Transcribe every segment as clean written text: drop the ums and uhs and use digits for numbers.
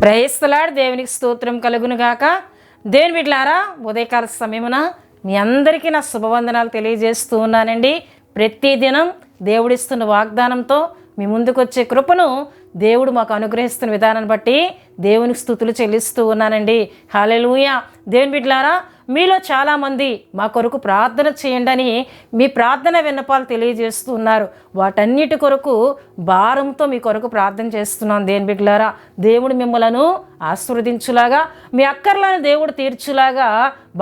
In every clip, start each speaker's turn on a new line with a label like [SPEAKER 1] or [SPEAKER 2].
[SPEAKER 1] Praise the lord. దేవునికి స్తోత్రం కలుగును గాక. దేవుని బిడ్డలారా, ఉదయకాల సమయమున మీ అందరికీ నా శుభవందనాలు తెలియజేస్తూ ఉన్నానండి. ప్రతిదినం దేవుడిస్తున్న వాగ్దానంతో మీ ముందుకు వచ్చే కృపను దేవుడు మాకు అనుగ్రహిస్తున్న విధానాన్ని బట్టి దేవునికి స్తుతులు చెల్లిస్తూ ఉన్నానండి. హల్లెలూయా. దేవుని బిడ్డలారా, మీలో చాలామంది మా కొరకు ప్రార్థన చేయండి అని మీ ప్రార్థన విన్నపాలు తెలియజేస్తూ ఉన్నారు. వాటన్నిటి కొరకు భారంతో మీ కొరకు ప్రార్థన చేస్తున్నాం. దేవుని బిడ్డలారా, దేవుడు మిమ్మలను ఆశీర్వదించులాగా, మీ అక్కర్లను దేవుడు తీర్చులాగా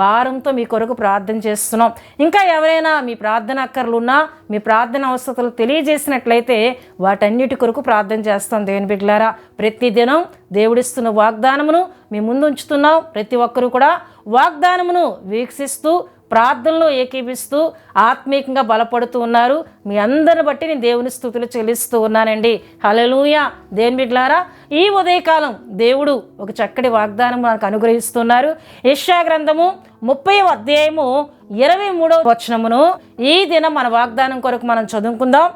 [SPEAKER 1] భారంతో మీ కొరకు ప్రార్థన చేస్తున్నాం. ఇంకా ఎవరైనా మీ ప్రార్థన అక్కర్లు ఉన్నా, మీ ప్రార్థన అవసరతలు తెలియజేసినట్లయితే వాటన్నిటి కొరకు ప్రార్థన చేస్తాం. దేవుని బిడ్డలారా, ప్రతిదినం దేవుడిస్తున్న వాగ్దానమును మీ ముందు ఉంచుతున్నాం. ప్రతి ఒక్కరూ కూడా వాగ్దానమును వీక్షిస్తూ ప్రార్థనలో ఏకీపిస్తూ ఆత్మీయంగా బలపడుతూ ఉన్నారు. మీ అందరిని బట్టి నేను దేవుని స్తుతులు చెల్లిస్తూ ఉన్నానండి. హల్లెలూయా. దేవుని బిడ్డలారా, ఈ ఉదయకాలం దేవుడు ఒక చక్కటి వాగ్దానం మనకు అనుగ్రహిస్తున్నారు. యెషయా గ్రంథము 30వ అధ్యాయము 23వ వచనమును ఈ దినం మన వాగ్దానం కొరకు మనం చదువుకుందాం.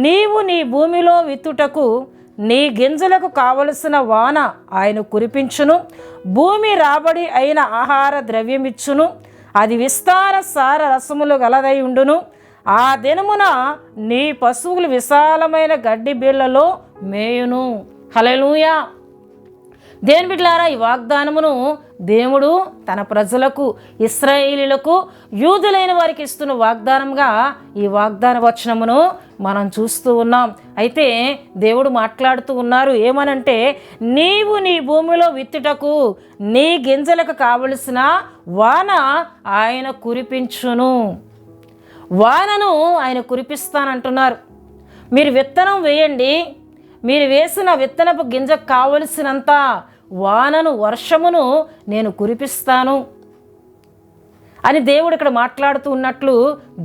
[SPEAKER 1] నీవు నీ భూమిలో విత్తుటకు నీ గింజలకు కావలసిన వాన ఆయన కురిపించును, భూమి రాబడి అయిన ఆహార ద్రవ్యమిచ్చును, అది విస్తార సార రసములు గలదై ఉండును. ఆ దినమున నీ పశువులు విశాలమైన గడ్డి బీళ్లలో మేయును. హల్లెలూయా. దేవుని బిడ్డలారా, ఈ వాగ్దానమును దేవుడు తన ప్రజలకు, ఇశ్రాయేలీయులకు, యూదులైన వారికి ఇస్తున్న వాగ్దానంగా ఈ వాగ్దాన వచనమును మనం చూస్తూ ఉన్నాం. అయితే దేవుడు మాట్లాడుతూ ఉన్నారు. ఏమనంటే, నీవు నీ భూమిలో విత్తుటకు నీ గింజలకు కావలసిన వాన ఆయన కురిపించును. వానను ఆయన కురిపిస్తానంటున్నారు. మీరు విత్తనం వేయండి, మీరు వేసిన విత్తనపు గింజకు కావలసినంత వానను, వర్షమును నేను కురిపిస్తాను అని దేవుడు ఇక్కడ మాట్లాడుతూ ఉన్నట్లు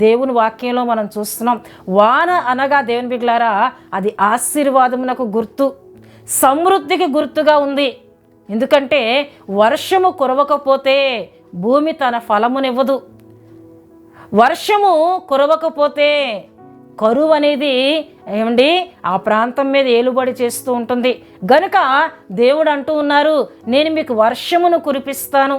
[SPEAKER 1] దేవుని వాక్యంలో మనం చూస్తున్నాం. వాన అనగా దేవుని బిడ్డలారా, అది ఆశీర్వాదమునకు గుర్తు, సమృద్ధికి గుర్తుగా ఉంది. ఎందుకంటే వర్షము కురవకపోతే భూమి తన ఫలమునివ్వదు. వర్షము కురవకపోతే కరువు అనేది ఏమండి ఆ ప్రాంతం మీద ఏలుబడి చేస్తూ ఉంటుంది. గనుక దేవుడు అంటూ ఉన్నారు, నేను మీకు వర్షమును కురిపిస్తాను,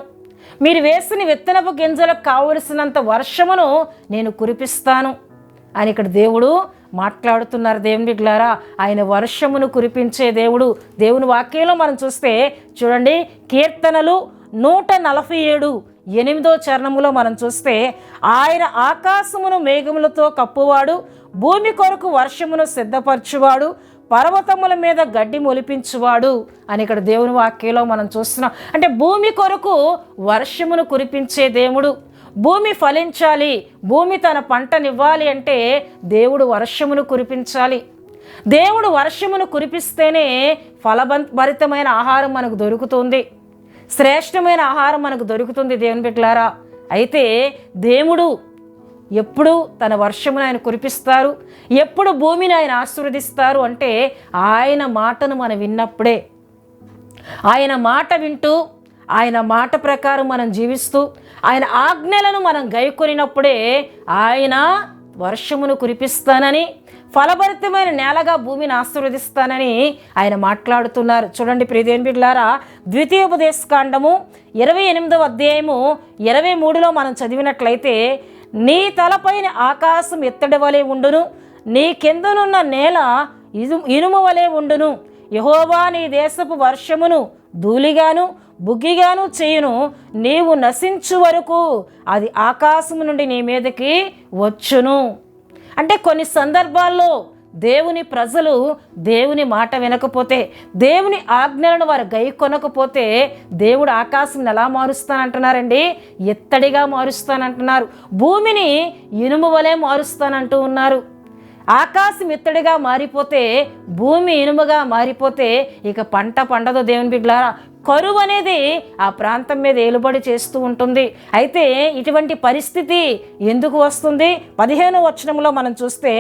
[SPEAKER 1] మీరు వేసిన విత్తనపు గింజలకు కావలసినంత వర్షమును నేను కురిపిస్తాను అని ఇక్కడ దేవుడు మాట్లాడుతున్నారు. దేవుని బిడ్డలారా, ఆయన వర్షమును కురిపించే దేవుడు. దేవుని వాక్యంలో మనం చూస్తే చూడండి, కీర్తనలు 147:8వ చరణములో మనం చూస్తే, ఆయన ఆకాశమును మేఘములతో కప్పువాడు, భూమి కొరకు వర్షమును సిద్ధపరచువాడు, పర్వతముల మీద గడ్డి మొలిపించువాడు అని ఇక్కడ దేవుని వాక్యంలో మనం చూస్తున్నాం. అంటే భూమి కొరకు వర్షమును కురిపించే దేవుడు. భూమి ఫలించాలి, భూమి తన పంటనివ్వాలి అంటే దేవుడు వర్షమును కురిపించాలి. దేవుడు వర్షమును కురిపిస్తేనే ఫలభరితమైన ఆహారం మనకు దొరుకుతుంది, శ్రేష్టమైన ఆహారం మనకు దొరుకుతుంది. దేవుని బిడ్డలారా, అయితే దేవుడు ఎప్పుడు తన వర్షమును ఆయన కురిపిస్తారు, ఎప్పుడు భూమిని ఆయన ఆశీర్వదిస్తారు అంటే ఆయన మాటను మనం విన్నప్పుడే. ఆయన మాట వింటూ, ఆయన మాట ప్రకారం మనం జీవిస్తూ, ఆయన ఆజ్ఞలను మనం గైకొనినప్పుడే ఆయన వర్షమును కురిపిస్తానని, ఫలభరితమైన నేలగా భూమిని ఆశీర్వదిస్తానని ఆయన మాట్లాడుతున్నారు. చూడండి ప్రియదేవుని బిడ్డలారా, ద్వితీయోపదేశకాండము 28వ అధ్యాయము 23లో మనం చదివినట్లయితే, నీ తలపైన ఆకాశం ఎత్తడి వలె ఉండును, నీ కిందనున్న నేల ఇనుము వలె ఉండును. యెహోవా నీ దేశపు వర్షమును ధూళిగాను బుగ్గిగాను చేయును, నీవు నశించు వరకు అది ఆకాశము నుండి నీ మీదకి వచ్చును. అంటే కొన్ని సందర్భాల్లో దేవుని ప్రజలు దేవుని మాట వినకపోతే, దేవుని ఆజ్ఞలను వారు గై కొనకపోతే దేవుడు ఆకాశం ఎలా మారుస్తానంటున్నారండి? ఎత్తడిగా మారుస్తానంటున్నారు. భూమిని ఇనుము వలె మారుస్తానంటూ ఉన్నారు. ఆకాశం ఎత్తడిగా మారిపోతే, భూమి ఇనుముగా మారిపోతే ఇక పంట పండదు. దేవుని బిడ్డలారా, కరువు అనేది ఆ ప్రాంతం మీద ఏలుబడి చేస్తూ ఉంటుంది. అయితే ఇటువంటి పరిస్థితి ఎందుకు వస్తుంది? 15వ వచనంలో మనం చూస్తే,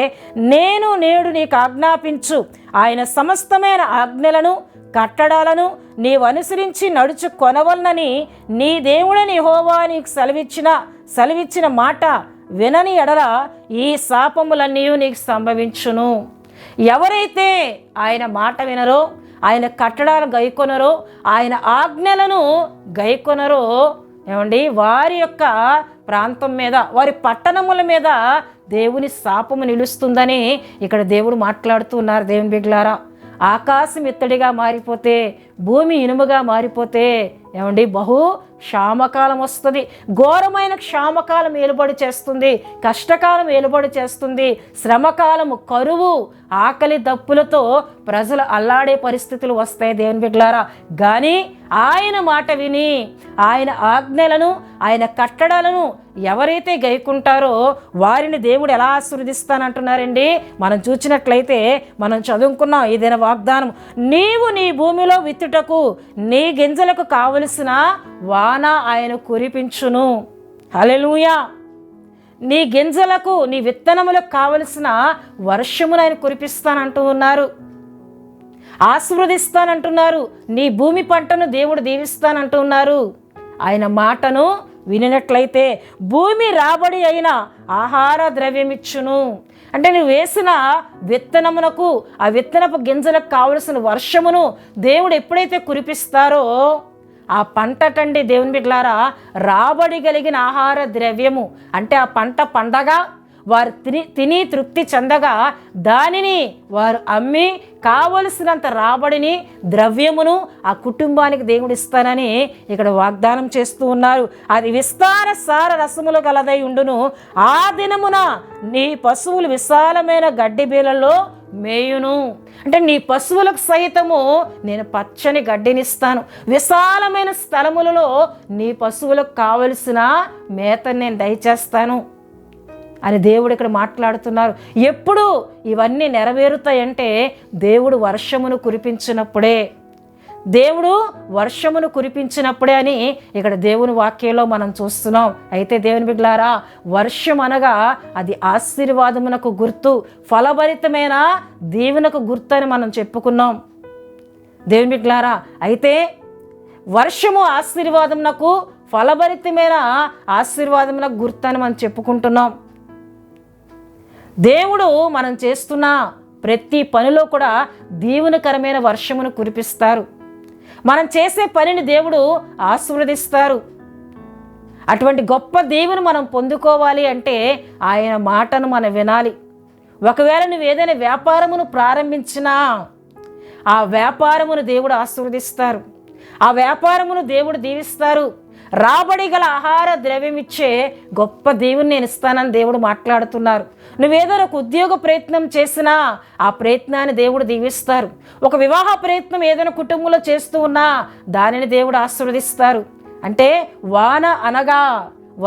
[SPEAKER 1] నేను నేడు నీకు ఆజ్ఞాపించు ఆయన సమస్తమైన ఆజ్ఞలను కట్టడాలను నీవు అనుసరించి నడుచు కొనవలనని నీ దేవుడని యెహోవా నీకు సెలవిచ్చిన మాట వినని ఎడల ఈ శాపములన్నీ నీకు సంభవించును. ఎవరైతే ఆయన మాట వినరో, ఆయన కట్టడాలు గైకొనరో, ఆయన ఆజ్ఞలను గైకొనరో ఏమండి వారి యొక్క ప్రాంతం మీద, వారి పట్టణముల మీద దేవుని శాపము నిలుస్తుందని ఇక్కడ దేవుడు మాట్లాడుతూ ఉన్నారు. దేవుని బిడ్డలారా, ఆకాశం ఇత్తడిగా మారిపోతే, భూమి ఇనుముగా మారిపోతే ఏమండి బహు క్షామకాలం వస్తుంది. ఘోరమైన క్షామకాలం ఏలుబడి చేస్తుంది, కష్టకాలం ఏలుబడి చేస్తుంది, శ్రమకాలము, కరువు, ఆకలి దప్పులతో ప్రజలు అల్లాడే పరిస్థితులు వస్తాయి. దేవుని బిడ్డలారా, కానీ ఆయన మాట విని ఆయన ఆజ్ఞలను, ఆయన కట్టడాలను ఎవరైతే గైకుంటారో వారిని దేవుడు ఎలా ఆశీర్వదిస్తానంటున్నారండి. మనం చూసినట్లయితే మనం చదువుకున్నాం ఏదైనా వాగ్దానం, నీవు నీ భూమిలో విత్తుటకు నీ గింజలకు కావలసిన వాన ఆయన కురిపించును. హల్లెలూయా. నీ గింజలకు, నీ విత్తనములకు కావలసిన వర్షమును ఆయన కురిపిస్తానంటూ ఉన్నారు, ఆశీర్వదిస్తానంటున్నారు. నీ భూమి పంటను దేవుడు దీవిస్తానంటూ ఉన్నారు. ఆయన మాటను వినినట్లయితే భూమి రాబడి అయిన ఆహార ద్రవ్యమిచ్చును. అంటే నువ్వు వేసిన విత్తనమునకు, ఆ విత్తనపు గింజలకు కావలసిన వర్షమును దేవుడు ఎప్పుడైతే కురిపిస్తారో ఆ పంటటండి దేవుని బిడ్డలారా రాబడి కలిగిన ఆహార ద్రవ్యము. అంటే ఆ పంట పండగా వారు తిని తృప్తి చెందగా దానిని వారు అమ్మి కావలసినంత రాబడిని, ద్రవ్యమును ఆ కుటుంబానికి దేవుడు ఇస్తానని ఇక్కడ వాగ్దానం చేస్తూ ఉన్నారు. అది విస్తార సార రసములు గలదై ఉండును. ఆ దినమున నీ పశువులు విశాలమైన గడ్డి బీలలో మేయును. అంటే నీ పశువులకు సైతము నేను పచ్చని గడ్డినిస్తాను, విశాలమైన స్థలములలో నీ పశువులకు కావలసిన మేతను నేను దయచేస్తాను అని దేవుడు ఇక్కడ మాట్లాడుతున్నారు. ఎప్పుడు ఇవన్నీ నెరవేరుతాయంటే దేవుడు వర్షమును కురిపించినప్పుడే, దేవుడు వర్షమును కురిపించినప్పుడే అని ఇక్కడ దేవుని వాక్యంలో మనం చూస్తున్నాం. అయితే దేవుని బిడ్డలారా, వర్షం అనగా అది ఆశీర్వాదమునకు గుర్తు, ఫలభరితమైన దీవెనకు గుర్తు అని మనం చెప్పుకున్నాం. దేవుని బిడ్డలారా, అయితే వర్షము ఆశీర్వాదమునకు, ఫలభరితమైన ఆశీర్వాదమునకు గుర్తు అని మనం చెప్పుకుంటున్నాం. దేవుడు మనం చేస్తున్న ప్రతి పనిలో కూడా దీవెనకరమైన వర్షమును కురిపిస్తారు. మనం చేసే పనిని దేవుడు ఆశీర్వదిస్తారు. అటువంటి గొప్ప దీవెను మనం పొందుకోవాలి అంటే ఆయన మాటను మనం వినాలి. ఒకవేళ నువ్వు ఏదైనా వ్యాపారమును ప్రారంభించినా ఆ వ్యాపారమును దేవుడు ఆశీర్వదిస్తారు, ఆ వ్యాపారమును దేవుడు దీవిస్తారు. రాబడి గల ఆహార ద్రవ్యం ఇచ్చే గొప్ప దేవుని నేను ఇస్తానని దేవుడు మాట్లాడుతున్నారు. నువ్వేదో ఒక ఉద్యోగ ప్రయత్నం చేసినా ఆ ప్రయత్నాన్ని దేవుడు దీవిస్తారు. ఒక వివాహ ప్రయత్నం ఏదైనా కుటుంబంలో చేస్తూ ఉన్నా దానిని దేవుడు ఆశీర్వదిస్తారు. అంటే వాన అనగా,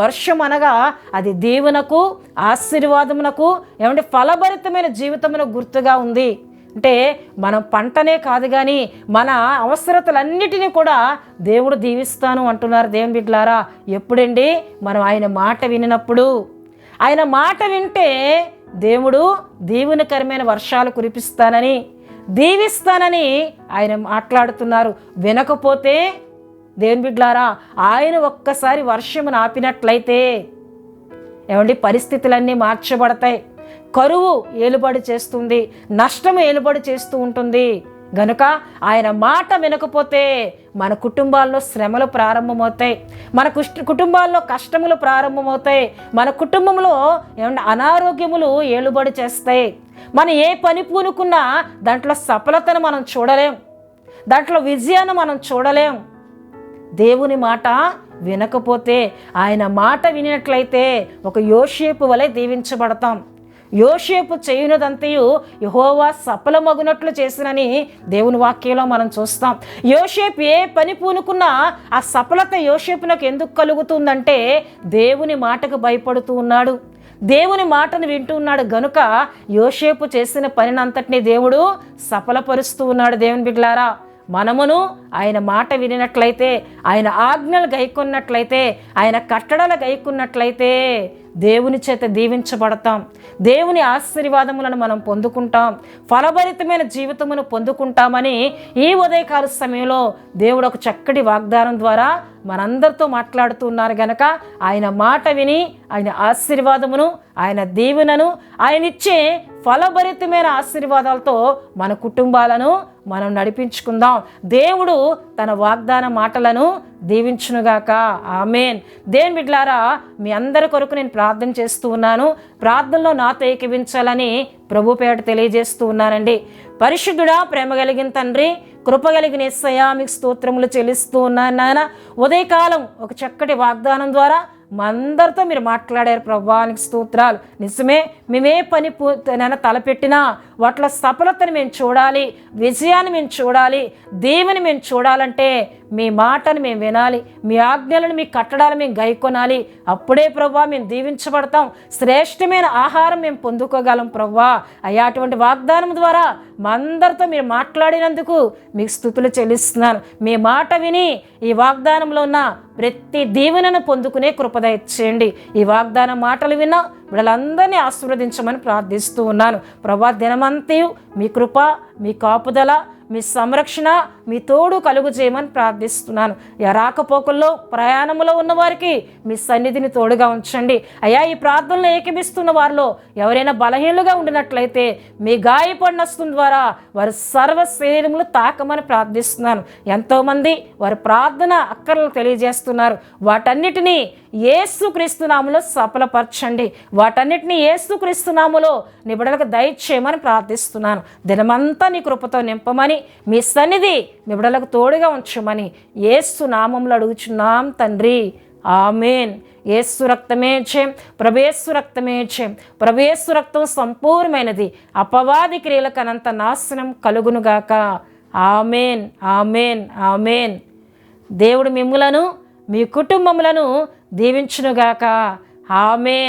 [SPEAKER 1] వర్షం అనగా అది దీవెనకు, ఆశీర్వాదమునకు, ఏమంటే ఫలభరితమైన జీవితమునకు గుర్తుగా ఉంది. అంటే మనం పంటనే కాదు కానీ మన అవసరతలన్నిటినీ కూడా దేవుడు దీవిస్తాను అంటున్నారు. దేవుని బిడ్డలారా, ఎప్పుడండి? మనం ఆయన మాట వినినప్పుడు. ఆయన మాట వింటే దేవుడు దీవెనకరమైన వర్షాలు కురిపిస్తానని, దీవిస్తానని ఆయన మాట్లాడుతున్నారు. వినకపోతే దేవుని బిడ్డలారా, ఆయన ఒక్కసారి వర్షమును ఆపినట్లయితే ఏమండి పరిస్థితులన్నీ మార్చబడతాయి. కరువు ఏలుబడి చేస్తుంది, నష్టము ఏలుబడి చేస్తూ ఉంటుంది. గనుక ఆయన మాట వినకపోతే మన కుటుంబాల్లో శ్రమలు ప్రారంభమవుతాయి, మన కుటుంబాల్లో కష్టములు ప్రారంభమవుతాయి, మన కుటుంబంలో ఏమన్నా అనారోగ్యములు ఏలుబడి చేస్తాయి. మనం ఏ పని పూనుకున్నా దాంట్లో సఫలతను మనం చూడలేం, దాంట్లో విజయాన్ని మనం చూడలేం. దేవుని మాట వినకపోతే, ఆయన మాట వినినట్లయితే ఒక యోసేపు వలె దీవించబడతాం. యోసేపు చేయునదంతయు యెహోవా సఫలమగునట్లు చేసినని దేవుని వాక్యంలో మనం చూస్తాం. యోసేపు ఏ పని పూనుకున్నా ఆ సఫలత యోసేపునకు ఎందుకు కలుగుతుందంటే దేవుని మాటకు భయపడుతూ ఉన్నాడు, దేవుని మాటను వింటూ ఉన్నాడు. గనుక యోసేపు చేసిన పనినంతటినీ దేవుడు సఫలపరుస్తూ ఉన్నాడు. దేవుని బిడ్డలారా, మనమును ఆయన మాట వినినట్లయితే, ఆయన ఆజ్ఞలు గైకొన్నట్లయితే, ఆయన కట్టడలు గైకొన్నట్లయితే దేవుని చేత దీవించబడతాం, దేవుని ఆశీర్వాదములను మనం పొందుకుంటాం, ఫలభరితమైన జీవితమును పొందుకుంటామని ఈ ఉదయకాల సమయంలో దేవుడు ఒక చక్కటి వాగ్దానం ద్వారా మనందరితో మాట్లాడుతున్నారు. గనక ఆయన మాట విని ఆయన ఆశీర్వాదమును, ఆయన దీవెనను, ఆయన ఇచ్చే ఫలభరితమైన ఆశీర్వాదాలతో మన కుటుంబాలను మనం నడిపించుకుందాం. దేవుడు తన వాగ్దాన మాటలను దీవించునుగాక. ఆమేన్. దేవుని బిడ్డలారా, మీ అందరి కొరకు నేను ప్రార్థన చేస్తూ ఉన్నాను. ప్రార్థనలో నాతో ఏకీవించాలని ప్రభు పేరిట తెలియజేస్తూ ఉన్నానండి. పరిశుద్ధుడా, ప్రేమ కలిగిన తండ్రి, కృప కలిగిన యేసయ్యా, మీకు స్తోత్రములు చెల్లిస్తూ ఉన్నాను నాయన. ఉదయకాలం ఒక చక్కటి వాగ్దానం ద్వారా మా అందరితో మీరు మాట్లాడారు ప్రభువానికి స్తోత్రాలు. నిజమే, మేమే పని నన్ను తలపెట్టినా వాటిలో సఫలతను మేము చూడాలి, విజయాన్ని మేము చూడాలి, దేవుని మేము చూడాలంటే మీ మాటను మేము వినాలి, మీ ఆజ్ఞలను మీ కట్టడాలు మేము గైకొనాలి. అప్పుడే ప్రభువా మేము దీవించబడతాం, శ్రేష్టమైన ఆహారం మేము పొందుకోగలం ప్రభువా. అయ్యా, అటువంటి వాగ్దానం ద్వారా మా అందరితో మీరు మాట్లాడినందుకు మీకు స్తుతులు చెల్లిస్తున్నాను. మీ మాట విని ఈ వాగ్దానంలో ఉన్న ప్రతి దీవెనను పొందుకునే కృప దయచేయండి. ఈ వాగ్దాన మాటలు విన్నా వీళ్ళందరినీ ఆశీర్వదించమని ప్రార్థిస్తూ ఉన్నాను. ప్రభా, దినమంతయు మీ కృప, మీ కాపుదల, మీ సంరక్షణ, మీ తోడు కలుగు చేయమని ప్రార్థిస్తున్నాను. రాకపోకల్లో ప్రయాణంలో ఉన్న వారికి మీ సన్నిధిని తోడుగా ఉంచండి. అయ్యా, ఈ ప్రార్థనలో ఏకీభిస్తున్న వారిలో ఎవరైనా బలహీనులుగా ఉండినట్లయితే మీ గాయపడిన హస్తం ద్వారా వారి సర్వ శరీరములు తాకమని ప్రార్థిస్తున్నాను. ఎంతోమంది వారి ప్రార్థన అక్కర్లు తెలియజేస్తున్నారు. వాటన్నిటినీ యేసుక్రీస్తు నామములో సఫలపరచండి. వాటన్నిటినీ యేసుక్రీస్తు నామములో నీ బిడ్డలకు దయచేయమని ప్రార్థిస్తున్నాను. దినమంతా నీ కృపతో నింపమని, మీ సన్నిధి మీ బిడ్డలకు తోడుగా ఉంచమని యేసు నామములో అడుగుచున్నాం తండ్రి. ఆమేన్. యేసు రక్తమే జయం, ప్రభేసు రక్తమే జయం. ప్రభేసు రక్తం సంపూర్ణమైనది, అపవాది క్రియలకు అనంత నాశనం కలుగునుగాక. ఆమేన్, ఆమేన్, ఆమేన్. దేవుడు మిమ్ములను మీ కుటుంబములను దీవించునుగాక. ఆమేన్.